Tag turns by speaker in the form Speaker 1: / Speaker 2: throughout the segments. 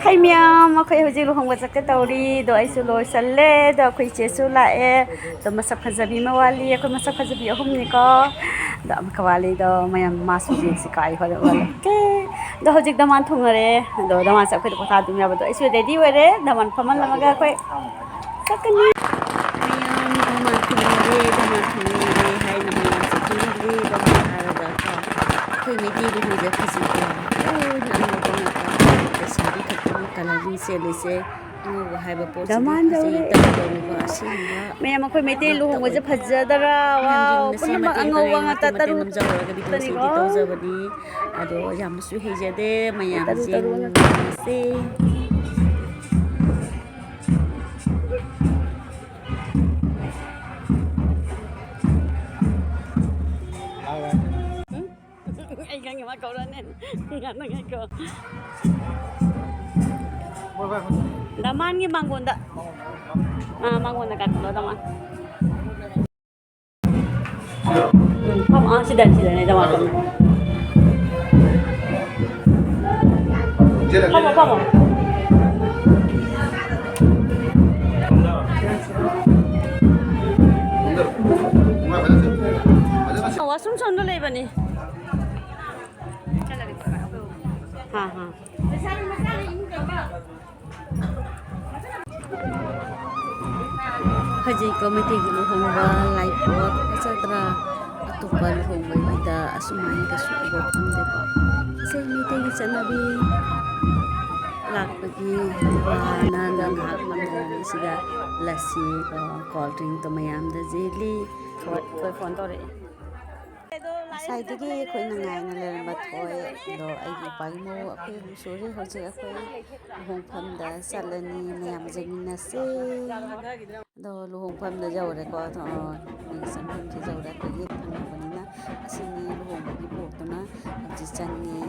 Speaker 1: Hay miyam, ako'y hujing luhong wasak ka tauri, do ay sulo sale, do ako'y chesu lae, do masak kazabi mawali, ako'y masak kazabi ahum ni ko, do makawali do mayam masu jik si kai wala wala. Okay, do hujing daman thungare, do daman sa ako'y pata dumya ba do ay su ready were, daman paman lamaga ako'y sakani. Mayam daman thungare, hay naman sa thungare, daman haraga ko. Ako'y may di luhong wasak kasi ko. Oh, naan mo ba nga ko? Sabi kalaring selise ang hay ba po daman daw re may ama koy mete luhong waja phajadara wow kun ma angawa nga tataru tani ko ado yamsu hejade mayam jeng se ay gang ma ko ran ngana ngai ko daman ngi manggonda manggonda kat lo daman pam sidan ne daman pam washroom sondo lei bani ha Hajay ko may tigil luhongba live pot etc. Atupa luhongba ita asumahin ka suubot ang depa kasi may tigil sa nabi lakpagi na ganghak naman sila lassi cold drink to mayam da jelly koy phone to re साइडगी अखोई नंगायना लेरबा थोय दो आइगी पाइमो अखोई रुसोरे होजे अखोई लुहोंगफमदा चलनी मयाम जेमिनासे दो लुहोंगफमदा जावरे को तो संफम से जावरे को ये फंगबनिना असिनी लुहोंगबगी बोतुना हजि चंगी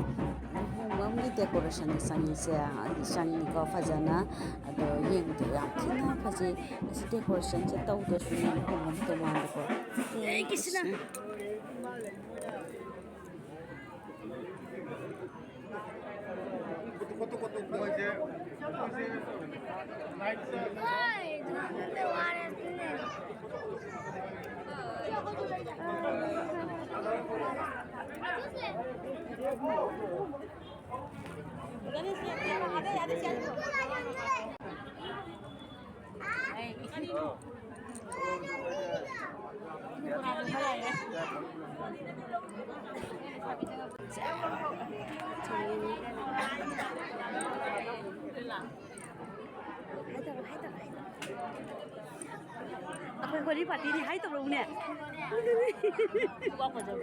Speaker 1: लुहोंगबमगी डेकोरेशन संगी से संगी को फजना अदो येंगदो याम थिना फजे असि डेकोरेशन से तौदो सुनी लुहोंगबम तो मांदो को ए Kisna
Speaker 2: Kutuk-kutuk mo aja.
Speaker 1: Aku yang kali parti ni hai tu belum ni. Apa je?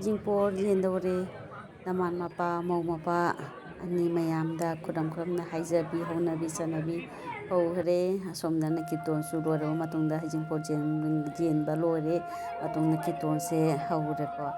Speaker 1: Jingpor jendore daman mapa mau mapa ani mayamda kudam kudamna haijabi honabi sanabi hore asomdana kiton surore matungda jingpor jen balore matungna kiton se haure ko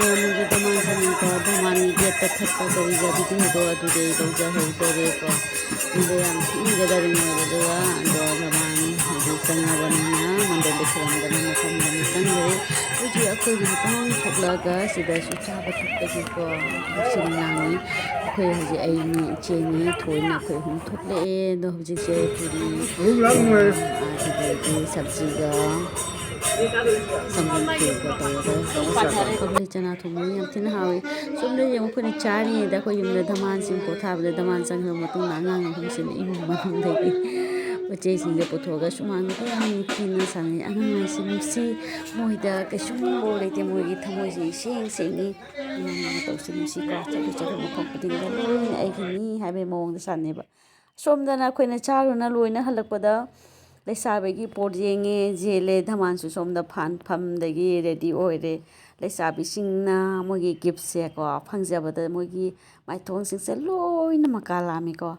Speaker 1: मुझे दमान सनी को दमान ये तथक का करी जाती थी तो अधूरे तो जाहे उतरे को मुझे हम मुझे डरी में रहा दो दमान जो संगा बनाना मंदिर दिखने में मकान बनी संगे मुझे अक्सर भी तमाम थोड़ा का सीधा सुचा बचते की को सिंगानी कोई हजे आई में चेनी थोड़ी ना कोई हम थोड़े दो हजे से पूरी सब्जी का संगम के कबले चना थोंगनी यम थिन हावे सोमले यम कोनी चारी दा को यम धमान सिंग को थाबले धमान संग मतुं नांगांग हम सिन इमु मनम देगी बच्चे सिंग पुथोगा सुमान को हम थिन संग अंगांग सिनुसी मोइदा कसुम बोलेते मोइगी थमोइसी सेंग सेंगी तो सिनुसी का चलु चलु मखम पुदिंग दा लोइन आइगिनी हाबे मोंग सानेबा सोमदना खोइना चारुना लोइना हलकपदा लेसाबेगी पोर्जेंगे जेले धमानसु सोमदा फानफमदगी रेडी ओइरे लेसाबिसिंगना मोगी गिफ्ट से को फंगजाबदा मोगी माइथोंग सिंगसे लोइना मकालामी को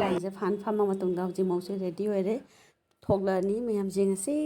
Speaker 1: ꯂꯥꯏꯁꯦ ꯐꯝꯃ ꯃꯇꯨꯡꯗ ꯍꯧꯖꯤꯛ ꯃꯧꯁꯦ ꯔꯦꯗꯤ ꯑꯣꯏꯔꯦ ꯊꯣꯛꯂꯛꯑꯅꯤ ꯃꯌꯥꯝꯁꯦ ꯉꯁꯤ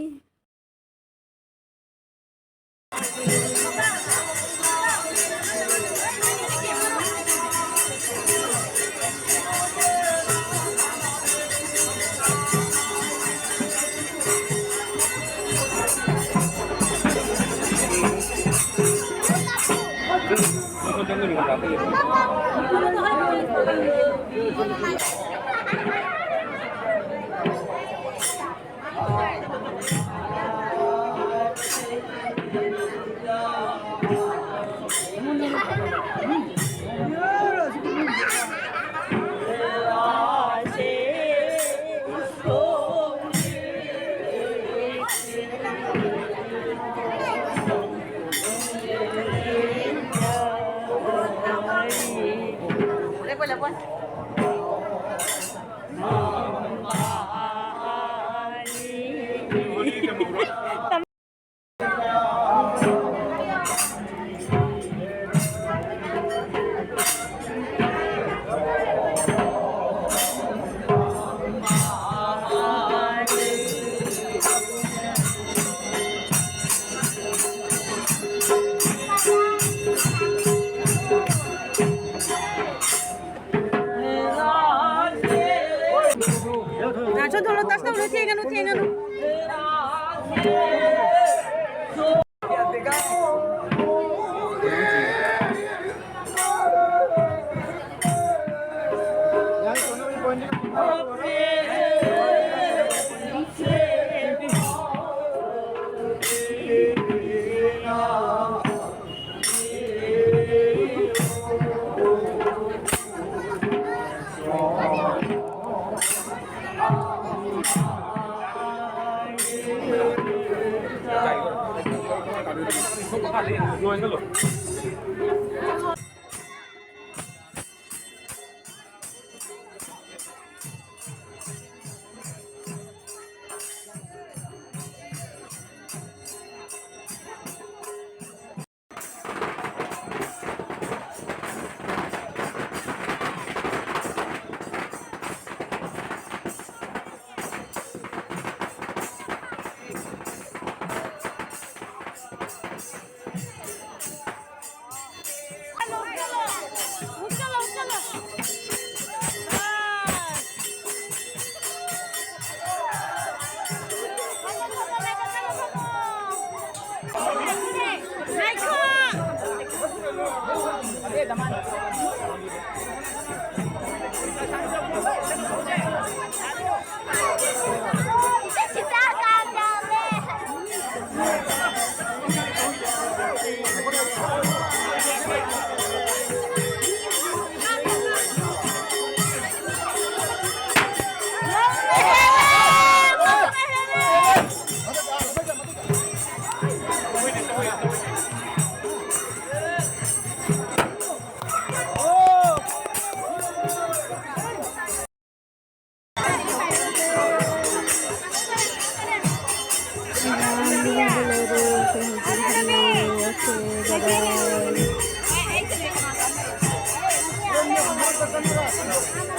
Speaker 1: Bye-bye.